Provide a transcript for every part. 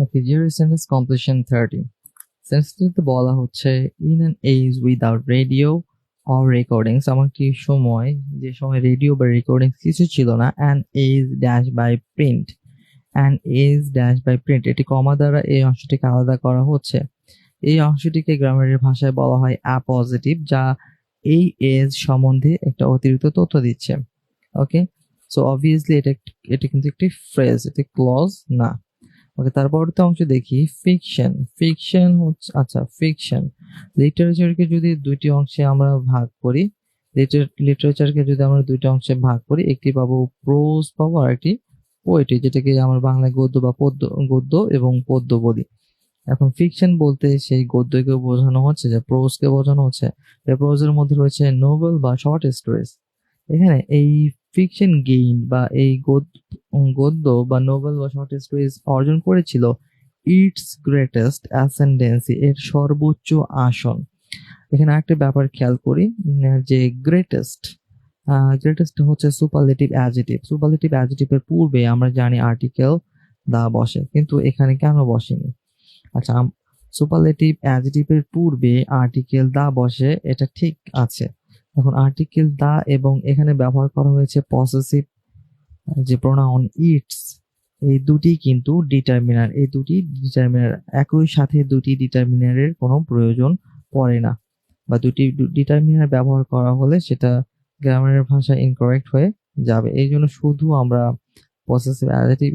ওকে, zero sentence completion 30। সেন্টেন্সটিতে বলা হচ্ছে in an age without radio or recordings, আমার একটি সময়, যে সময় রেডিও বা রেকর্ডিংস কিছু ছিল না, an age dash by print, an age dash by print, এটি কমা দ্বারা এই অংশটিকে আলাদা করা হচ্ছে। এই অংশটিকে গ্রামারের ভাষায় বলা হয় অ্যাপজিটিভ, যা এই এজ সম্বন্ধে একটা অতিরিক্ত তথ্য দিচ্ছে। ওকে, সো অবভিয়াসলি এটা কিন্তু একটি ফ্রেজ, এটি ক্লজ না। ওকে, তার পরবর্তী অংশ দেখি ফিকশন। ফিকশন হচ্ছে, আচ্ছা, ফিকশন লিটারেচারকে যদি দুইটি অংশে আমরা ভাগ করি, লিটারেচারকে যদি আমরা দুইটি অংশে ভাগ করি, একটি পাবো প্রোজ পাবো আর একটি পোয়েট্রি, যেটাকে আমরা বাংলায় গদ্য বা পদ্য, গদ্য এবং পদ্য বলি। এখন ফিকশন বলতে সেই গদ্যকে বোঝানো হচ্ছে, যে প্রোজকে বোঝানো হচ্ছে। প্রোজের মধ্যে রয়েছে নোবেল বা শর্ট স্টোরিজ। এখানে এই ফিকশন গেইন বা এই গদ্য বা নোবেল বা শর্ট স্টোরিজ অর্জন করেছিল ইটস গ্রেটেস্ট অ্যাসেন্ডেন্সি, এর সর্বোচ্চ আসন। এখানে একটা ব্যাপার খেয়াল করি, যে গ্রেটেস্ট, গ্রেটেস্ট হচ্ছে সুপারলেটিভ অ্যাডজেক্টিভ। সুপারলেটিভ অ্যাডজেক্টিভের পূর্বে আমরা জানি আর্টিকেল দা বসে, কিন্তু এখানে কেন বসেনি? আচ্ছা, সুপারলেটিভ অ্যাডজেক্টিভের পূর্বে আর্টিকেল দা বসে, এটা ঠিক আছে। এখন আর্টিকেল দা এবং এখানে ব্যবহার করা হয়েছে পসেসিভ যে প্রোনাউন ইটস, এই দুটি কিন্তু ডিটারমিনার। এই দুটি ডিটারমিনার একই সাথে দুটি ডিটারমিনারের কোনো প্রয়োজন পড়ে না, বা দুটি ডিটারমিনার ব্যবহার করা হলে সেটা গ্রামারের ভাষায় ইনকারেক্ট হয়ে যাবে। এই জন্য শুধু আমরা পসেসিভ অ্যাডজেক্টিভ,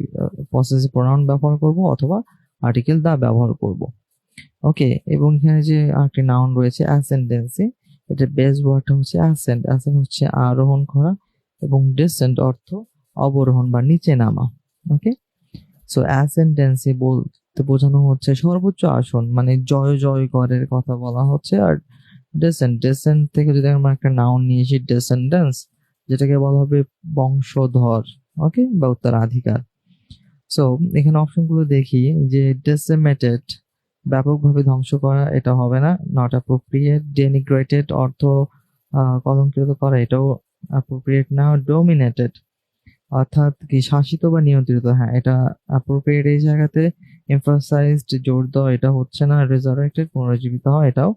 পসেসিভ প্রোনাউন ব্যবহার করব অথবা আর্টিকেল দা ব্যবহার করব। ওকে, এবং এখানে যে আরেকটি নাউন রয়েছে অ্যাসেন্ডেন্সি, এটা বেস ওয়ার্ডটা হচ্ছে অ্যাসেন্ড। অ্যাসেন্ড হচ্ছে আরোহণ করা, এবং ডিসেন্ট অর্থ অবরোহণ বা নিচে নামা। ওকে, সো অ্যাসেন্ডেন্সি বলতে বোঝানো হচ্ছে সর্বোচ্চ আসন, মানে জয় জয়গড়ের কথা বলা হচ্ছে। আর ডেসেন্ট থেকে যদি আমরা একটা নাউন নিয়ে এসি ডেসেন্ডেন্স, যেটাকে বলা হবে বংশধর, ওকে, বা উত্তরাধিকার। সো এখানে অপশনগুলো দেখি, যে ডেসিমেটেড ব্যাপকভাবে ধ্বংস করা, এটা হবে না, নট অ্যাপ্রোপ্রিয়েট। ডেনিগ্রেটেড অর্থ কলঙ্কিত করা, এটাও অ্যাপ্রোপ্রিয়েট না। ডোমিনেটেড অর্থাৎ কি শাসিত বা নিয়ন্ত্রিত, হ্যাঁ এটা অ্যাপ্রোপ্রিয়েট এই জায়গাতে। এমফাসাইজড জোর দেওয়া, এটা হচ্ছে না। রেজারেক্টেড পুনরুজ্জীবিত হওয়া, এটাও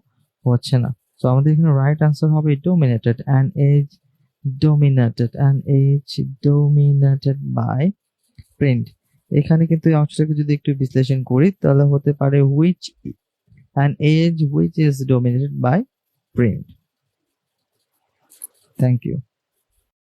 হচ্ছে না। তো আমাদের এখানে রাইট আনসার হবে dominated, an age dominated, an age dominated by print. এখানে কিন্তু এই অংশটাকে যদি একটু বিশ্লেষণ করি, তাহলে হতে পারে which, an age which is dominated by print. Thank you.